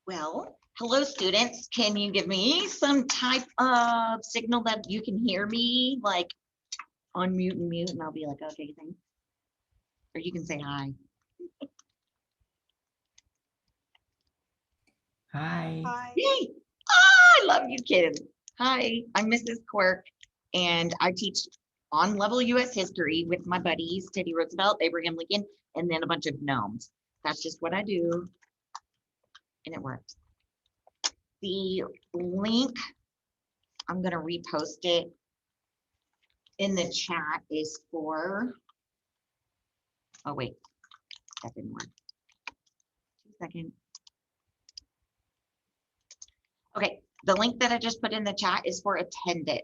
Well, hello students. Can you give me some type of signal that you can hear me, like unmute and mute, and I'll be like, okay, thanks. Or you can say hi. Hi. Hi. Yay! Ah, I love you kids. Hi, I'm Mrs. Quirk, and I teach on-level U.S. history with my buddies, Teddy Roosevelt, Abraham Lincoln, and then a bunch of gnomes. That's just what I do, and it works. The link, I'm going to repost it in the chat, is for, oh wait, that didn't work. 2 seconds. Okay, the link that I just put in the chat is for attendance.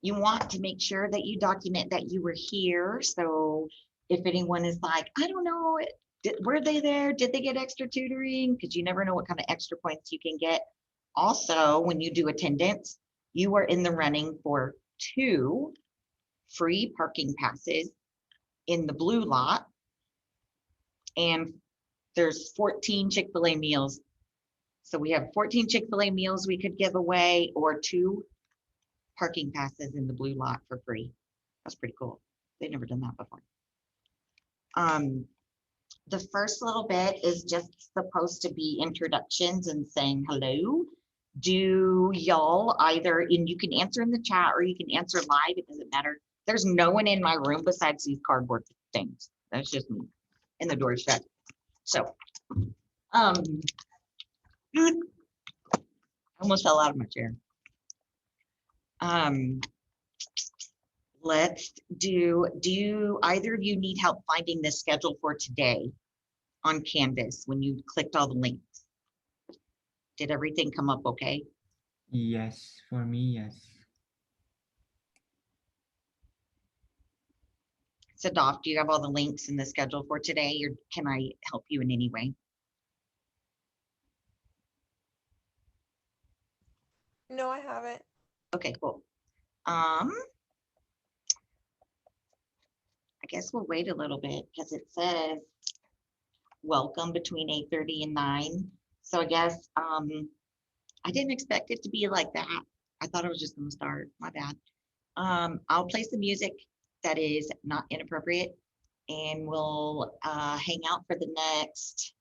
You want to make sure that you document that you were here. So if anyone is like, I don't know, were they there? Did they get extra tutoring? Because you never know what kind of extra points you can get. Also, when you do attendance, you are in the running for 2 free parking passes in the blue lot. And there's 14 Chick-fil-A meals. So we have 14 Chick-fil-A meals we could give away, or 2 parking passes in the blue lot for free. That's pretty cool. They've never done that before. The first little bit is just supposed to be introductions and saying hello. Do y'all either, and you can answer in the chat or you can answer live, it doesn't matter. There's no one in my room besides these cardboard things. That's just me. And the door's shut. So, I almost fell out of my chair. Let's do either of you need help finding the schedule for today on Canvas when you clicked all the links? Did everything come up okay? Yes, for me, yes. Sadaf, do you have all the links in the schedule for today, or can I help you in any way? No, I haven't. Okay, cool. I guess we'll wait a little bit because it says welcome between 8:30 and 9. So I guess I didn't expect it to be like that. I thought it was just going to start. My bad. I'll play some music that is not inappropriate, and we'll hang out for the next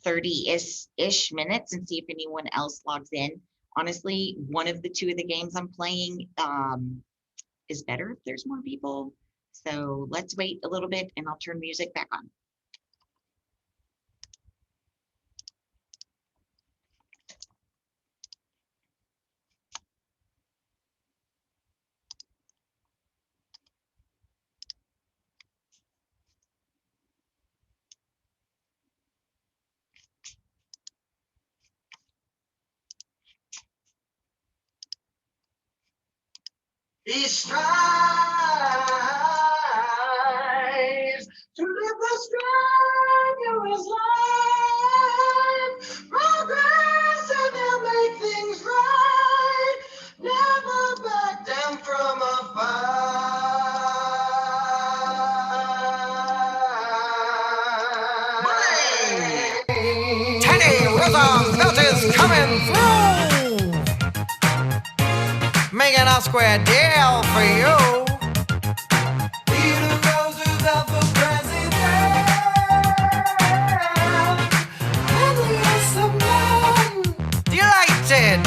30-ish minutes and see if anyone else logs in. Honestly, one of the 2 of the games I'm playing is better if there's more people. So let's wait a little bit and I'll turn music back on. He strives to live the strenuous life, progress and he'll make things right, never back down from a fight. Teddy Roosevelt is coming through, making a square deal for you. Peter Roosevelt for president, friendliest of men. Delighted.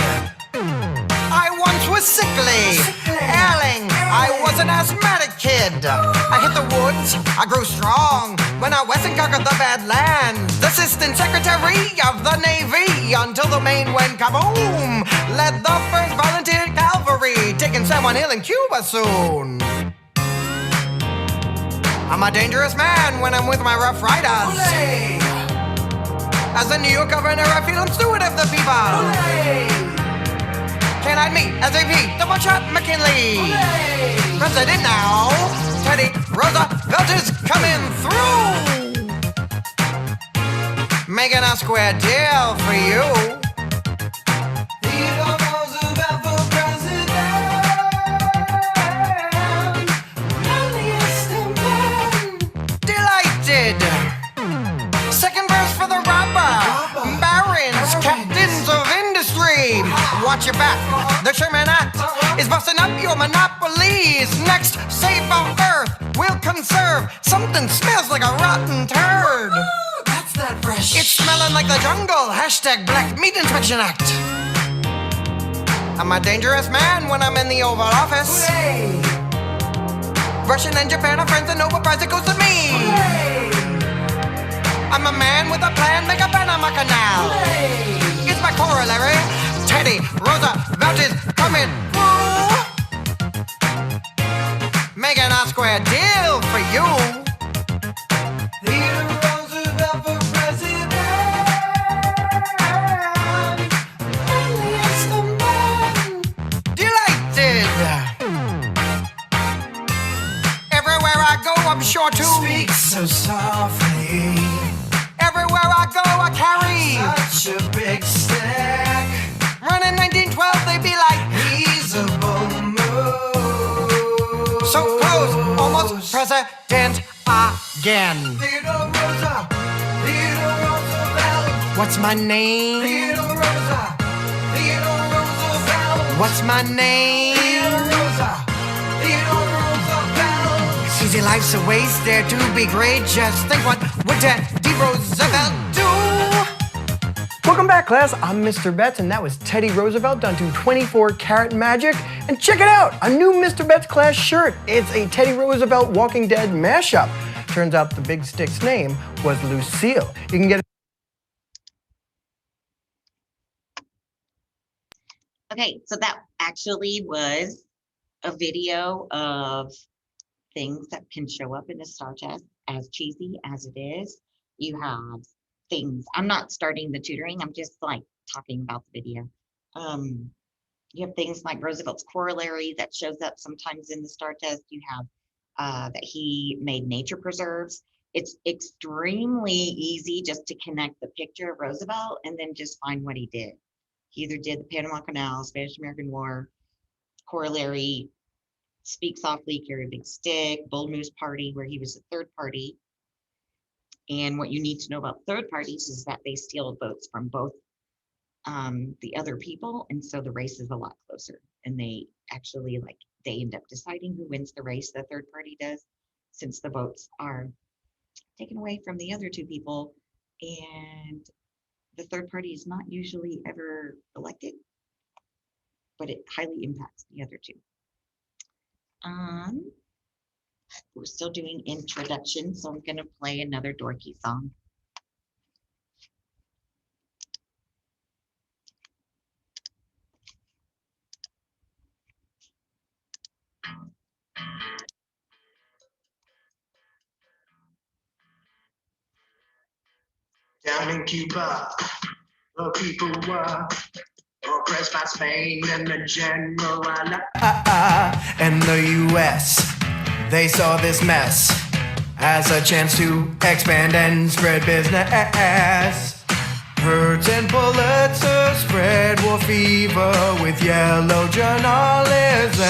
I once was sickly, ailing. I was an asthmatic kid. I hit the woods, I grew strong when I west and conquered the Badlands. Assistant Secretary of the Navy until the Maine went kaboom. Led the first volunteer cavalry, taking San Juan Hill in Cuba soon. I'm a dangerous man when I'm with my Rough Riders. Olé! As the New York governor, I feel I'm steward of the people. Olé! Canine me, SAP, double shot McKinley. Olé! President now, Teddy Roosevelt is coming through, making a square deal for you. Delighted. Second verse for the robber. watch your back. The Sherman Act is busting up your monopolies. Next, save our earth, we'll conserve. Something smells like a rotten turd. That's not fresh. It's smelling like the jungle. Hashtag Black Meat Inspection Act. I'm a dangerous man when I'm in the Oval Office. Hooray! Russian and Japan are friends, and Nobel Prize it goes to me. Hooray! I'm a man with a plan, make a Panama Canal. Hooray! It's my corollary. Teddy Roosevelt is coming through. Making a square deal for you. Theodore Roosevelt for president. Friendliest of men. Delighted. Everywhere I go, I'm sure to Speak so softly. Everywhere I go, I carry. Such a big stack. Running 1912, they be like, He's a bold move. so close, almost president again. Theodore Roosevelt. Theodore Roosevelt. What's my name? Theodore Roosevelt. Theodore Roosevelt. What's my name? Theodore Roosevelt. Theodore Roosevelt. Easy life's a waste, dare to be great. Just think what would Teddy Roosevelt do? Welcome back, class. I'm Mr. Betts, and that was Teddy Roosevelt done to 24 Karat Magic. And check it out, a new Mr. Betts class shirt. It's a Teddy Roosevelt Walking Dead mashup. Turns out the big stick's name was Lucille. You can get it. Okay, so that actually was a video of things that can show up in a STAR test, as cheesy as it is. You have things, I'm not starting the tutoring, I'm just like talking about the video. You have things like Roosevelt's corollary that shows up sometimes in the STAR test. You have that he made nature preserves. It's extremely easy just to connect the picture of Roosevelt and then just find what he did. He either did the Panama Canal, Spanish-American War, corollary, Speak Softly, Carry a Big Stick, Bold Moose Party, where he was the third party. And what you need to know about third parties is that they steal votes from both the other people. And so the race is a lot closer. And they actually, like, they end up deciding who wins the race, the third party does, since the votes are taken away from the other two people. And the third party is not usually ever elected, but it highly impacts the other two. We're still doing introduction, so I'm gonna play another dorky song. Down in Cuba, the people were oppressed by Spain and the general. And the US, they saw this mess as a chance to expand and spread business. Hertz and Pulitzer spread war fever with yellow journalism.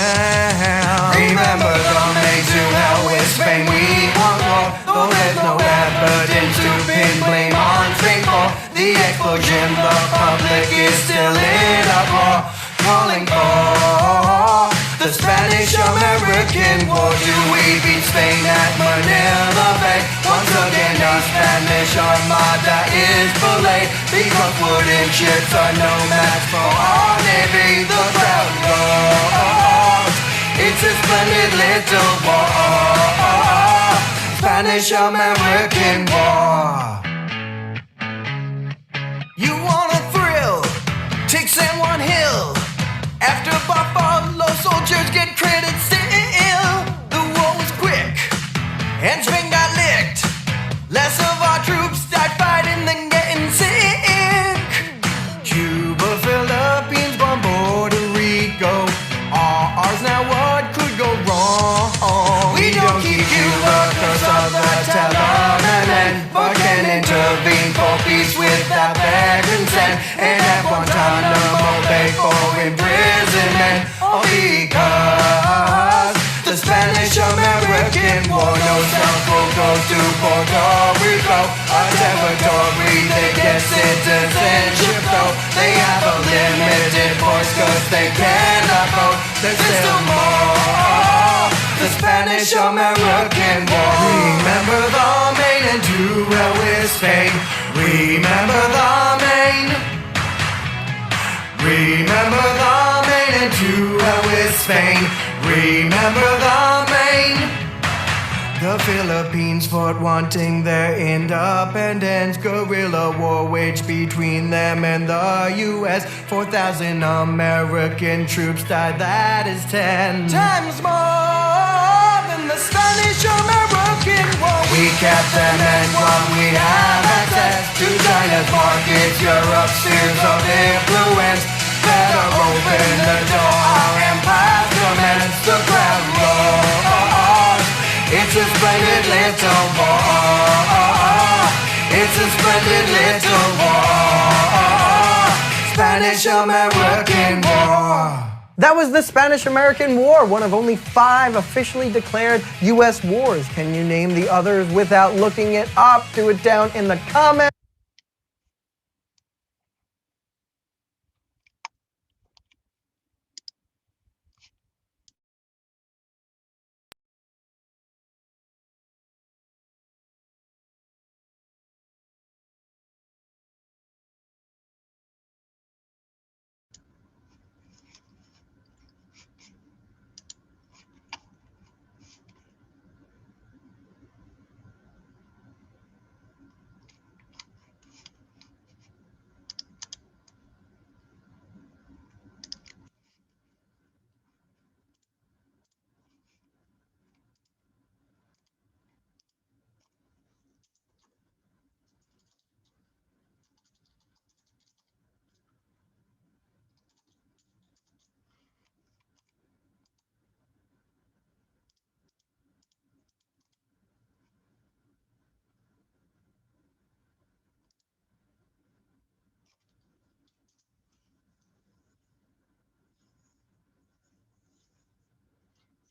Remember the made to hell with Spain we want war, though there's no evidence to pin blame on Spain for the explosion. The public is still in uproar, calling for the Spanish-American War. Do we beat Spain at Manila Bay? Once again, our Spanish Armada is belayed, because wooden ships are no match for our navy. The crowd goes, it's a splendid little war, Spanish-American War. You want a thrill? Take San Juan Hill. After Buffalo, soldiers get credit still. The war was quick, and Spain got licked. Less of our troops died fighting than getting sick. Cuba, Philippines, Guam, Puerto Rico, are ours. Now what could go wrong? We don't keep Cuba cause of the Telemann, but can intervene for peace without their consent, and at Guantanamo Bay for imprisonment. All because the Spanish-American War knows South goes to Puerto Rico, a territory they get citizenship though they have a limited force. Spanish American War. Remember the Maine and duel with Spain. Remember the Maine. Remember the Maine and duel with Spain. Remember the Maine. The Philippines fought wanting their independence. Guerrilla war waged between them and the US. 4,000 American troops died, that is 10 times more than the Spanish-American War. We kept them and what we have access to China's markets, Europe's spheres of influence. Better open the door, our empire commence the ground roars. It's a splendid little war. It's a splendid little war. Spanish-American War. That was the Spanish-American War, one of only 5 officially declared U.S. wars. Can you name the others without looking it up? Do it down in the comments.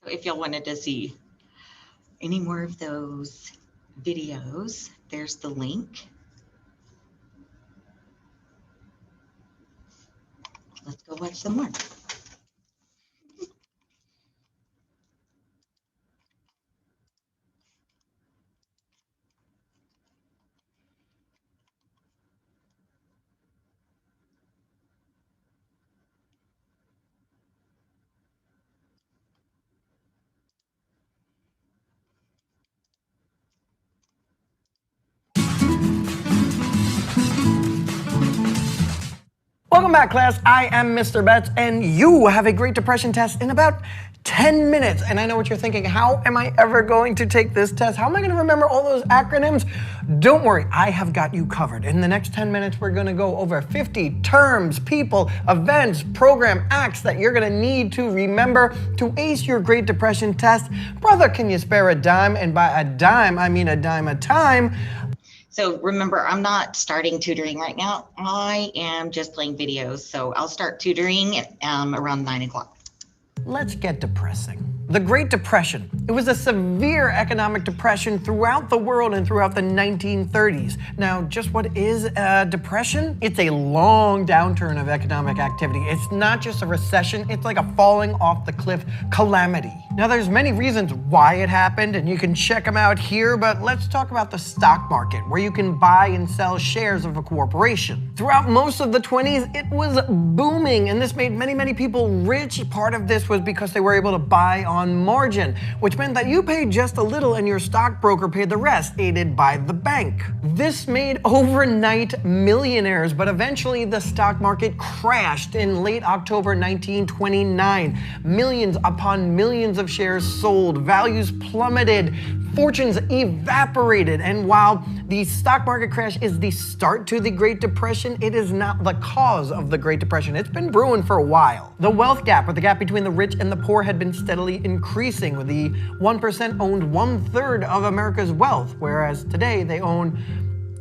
So if y'all wanted to see any more of those videos, there's the link. Let's go watch some more. Welcome back, class. I am Mr. Betts, and you have a Great Depression test in about 10 minutes. And I know what you're thinking. How am I ever going to take this test? How am I going to remember all those acronyms? Don't worry, I have got you covered. In the next 10 minutes, we're going to go over 50 terms, people, events, program, acts that you're going to need to remember to ace your Great Depression test. Brother, can you spare a dime? And by a dime, I mean a dime a time. So remember, I'm not starting tutoring right now. I am just playing videos. So I'll start tutoring around 9 o'clock. Let's get depressing. The Great Depression. It was a severe economic depression throughout the world and throughout the 1930s. Now, just what is a depression? It's a long downturn of economic activity. It's not just a recession, it's like a falling off the cliff calamity. Now, there's many reasons why it happened, and you can check them out here, but let's talk about the stock market, where you can buy and sell shares of a corporation. Throughout most of the 20s, it was booming, and this made many, many people rich. Part of this was because they were able to buy on margin, which meant that you paid just a little and your stockbroker paid the rest, aided by the bank. This made overnight millionaires, but eventually the stock market crashed in late October 1929. Millions upon millions of shares sold, values plummeted, fortunes evaporated, and while the stock market crash is the start to the Great Depression, it is not the cause of the Great Depression. It's been brewing for a while. The wealth gap, or the gap between the rich and the poor, had been steadily increasing. The 1% owned 1/3 of America's wealth, whereas today they own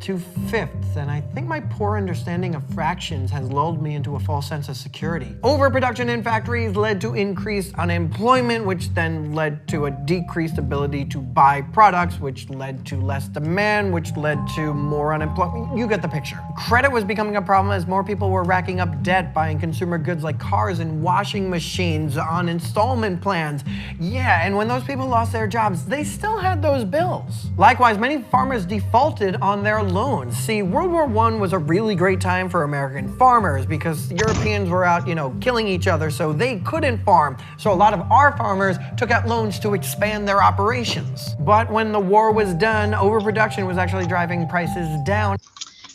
to fifths, and I think my poor understanding of fractions has lulled me into a false sense of security. Overproduction in factories led to increased unemployment, which then led to a decreased ability to buy products, which led to less demand, which led to more unemployment. You get the picture. Credit was becoming a problem as more people were racking up debt, buying consumer goods like cars and washing machines on installment plans. Yeah, and when those people lost their jobs, they still had those bills. Likewise, many farmers defaulted on their loans. See, World War I was a really great time for American farmers because Europeans were out, killing each other, so they couldn't farm. So a lot of our farmers took out loans to expand their operations. But when the war was done, overproduction was actually driving prices down.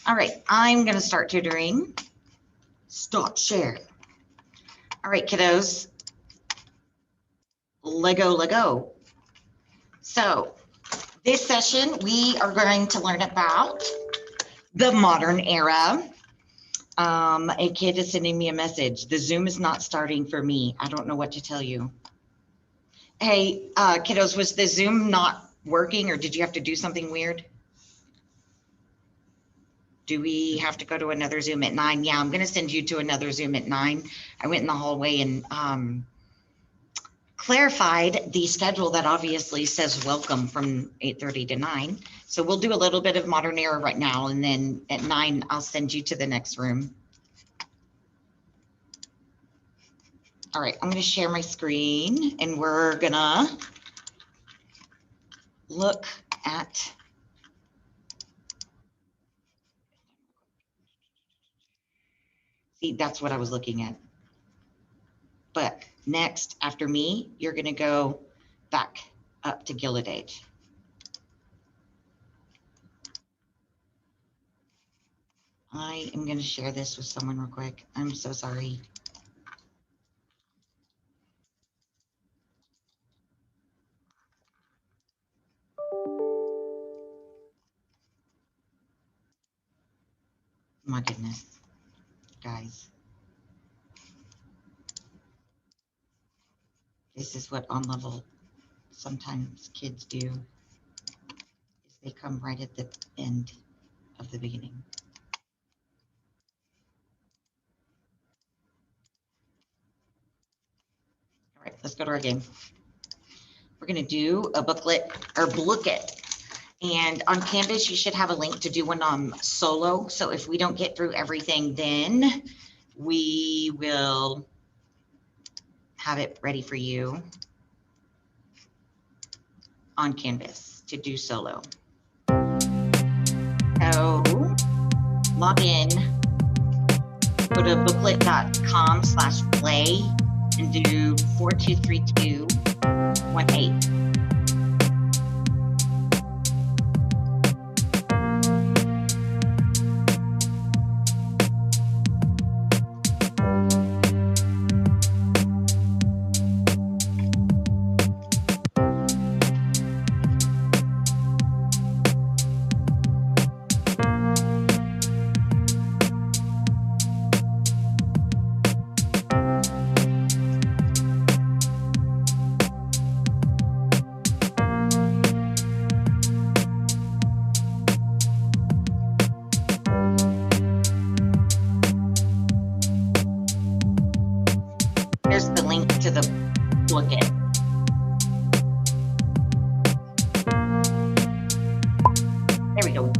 All right, I'm gonna start tutoring. Stop share. All right, kiddos. Lego. So this session, we are going to learn about the modern era. A kid is sending me a message. The Zoom is not starting for me. I don't know what to tell you. Hey, kiddos, was the Zoom not working or did you have to do something weird? Do we have to go to another Zoom at 9? Yeah, I'm going to send you to another Zoom at 9. I went in the hallway and clarified the schedule that obviously says welcome from 8:30 to 9. So we'll do a little bit of modern era right now, and then at 9, I'll send you to the next room. All right, I'm going to share my screen, and we're going to look at see, that's what I was looking at. But next, after me, you're going to go back up to Gilded Age. I am going to share this with someone real quick. I'm so sorry. My goodness, guys. This is what on level sometimes kids do, is they come right at the end of the beginning. All right, let's go to our game. We're going to do a booklet or booklet. And on Canvas, you should have a link to do one on solo. So if we don't get through everything, then we will have it ready for you on Canvas to do solo. So log in, go to booklet.com/play and do 423218. Here's the link to the booklet. There we go.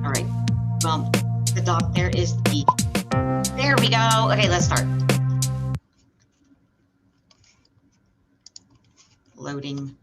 All right. Well, the doc there is the. There we go. Okay, let's start. Loading.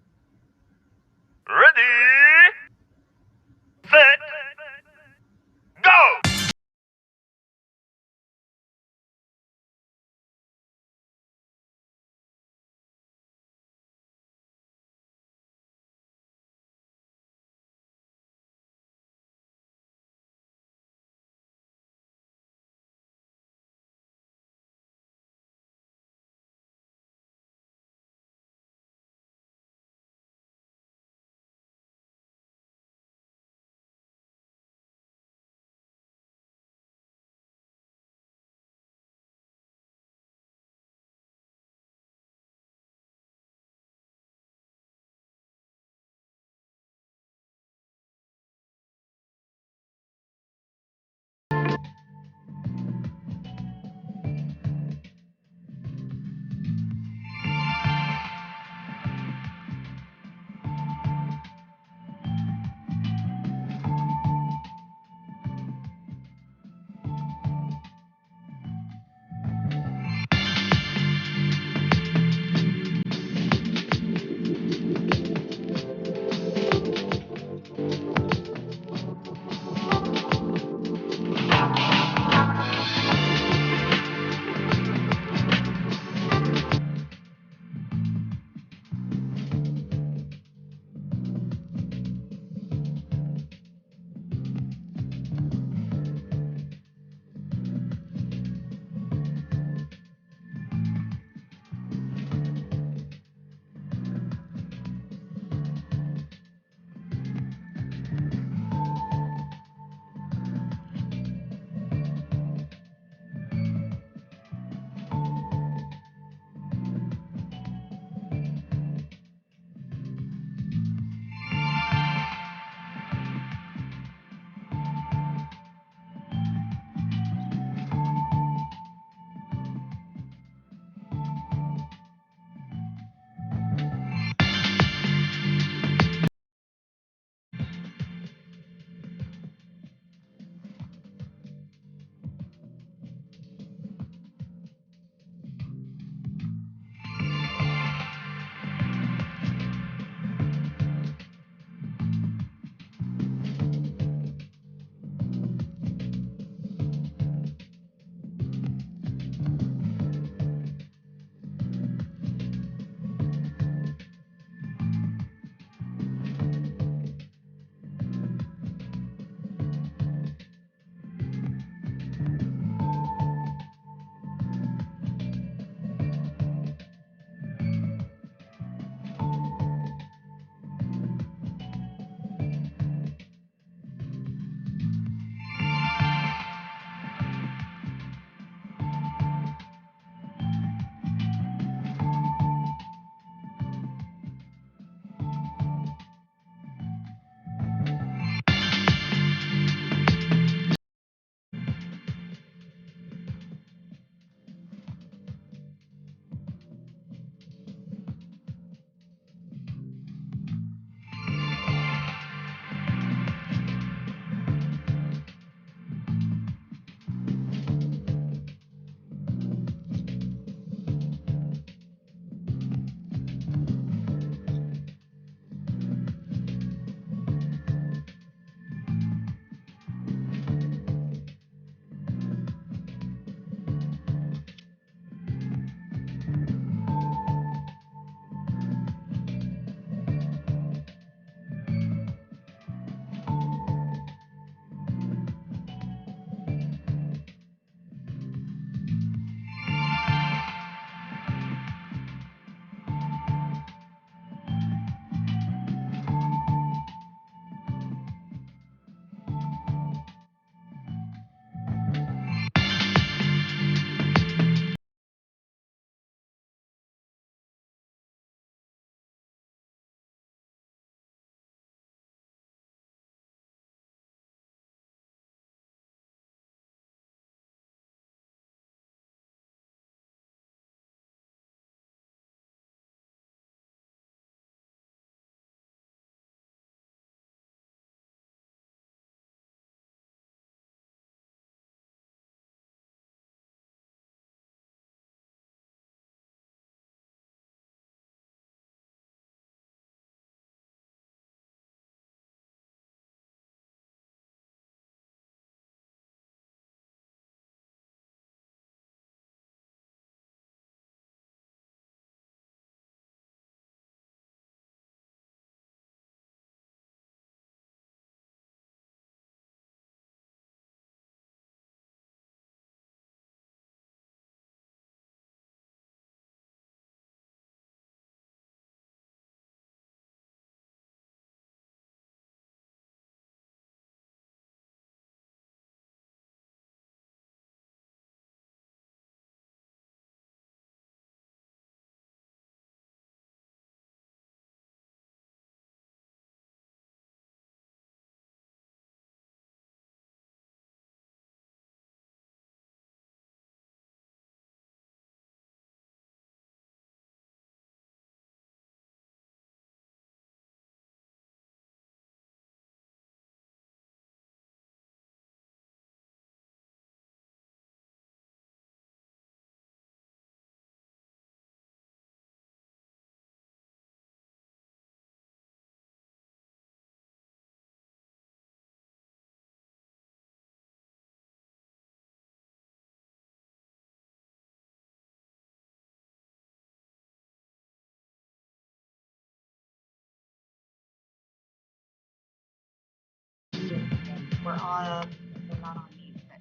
we're on, we're not on mute, but.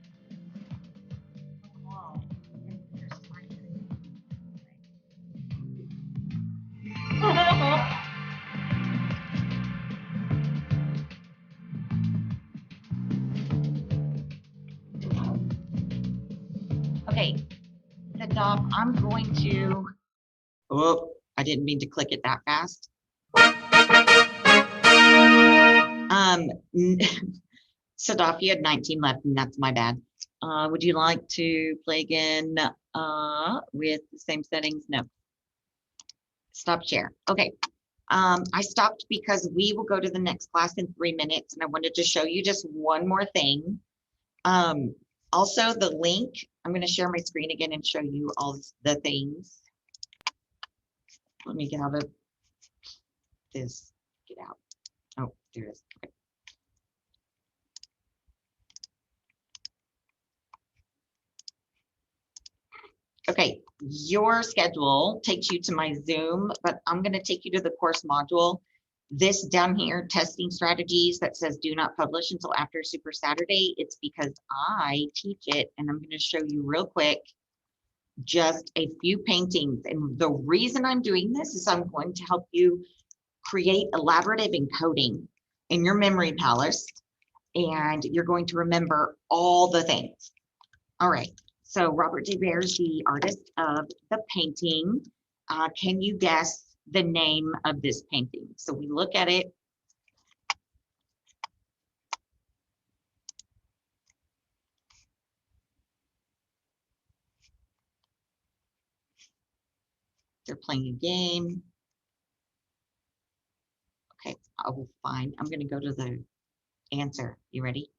Oh, there's silence. Okay, the dog, I'm going to, oh, I didn't mean to click it that fast. Sadaf, you had 19 left, and that's my bad. Would you like to play again with the same settings? No. Stop share. Okay. I stopped because we will go to the next class in 3 minutes, and I wanted to show you just one more thing. Also, the link, I'm going to share my screen again and show you all the things. Let me get out of this. Get out. Oh, there it is. Okay. Okay, your schedule takes you to my Zoom, but I'm going to take you to the course module. This down here, testing strategies, that says do not publish until after Super Saturday. It's because I teach it, and I'm going to show you real quick just a few paintings. And the reason I'm doing this is I'm going to help you create elaborative encoding in your memory palace, and you're going to remember all the things. All right. So Robert de Vere is the artist of the painting. Can you guess the name of this painting? So we look at it. They're playing a game. Okay, I will find. I'm going to go to the answer. You ready?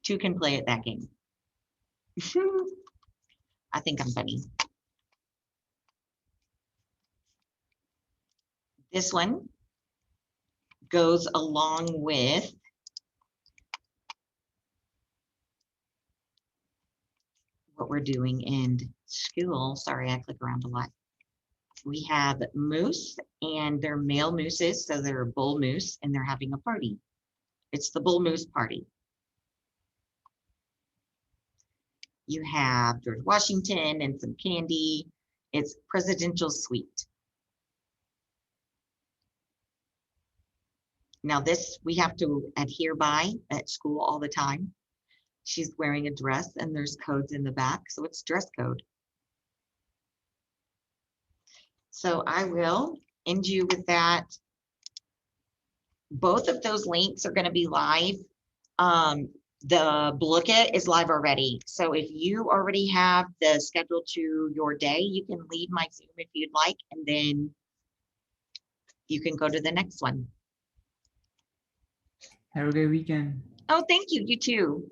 Two can play at that game. I think I'm funny. This one goes along with what we're doing in school. Sorry, I click around a lot. We have moose, and they're male mooses, so they're a bull moose, and they're having a party. It's the bull moose party. You have George Washington and some candy. It's presidential suite. Now this we have to adhere by at school all the time. She's wearing a dress, and there's codes in the back, so it's dress code. So I will end you with that. Both of those links are going to be live. The Booklet is live already. So if you already have the schedule to your day, you can leave my Zoom if you'd like, and then you can go to the next one. Have a good weekend. Oh, thank you. You too.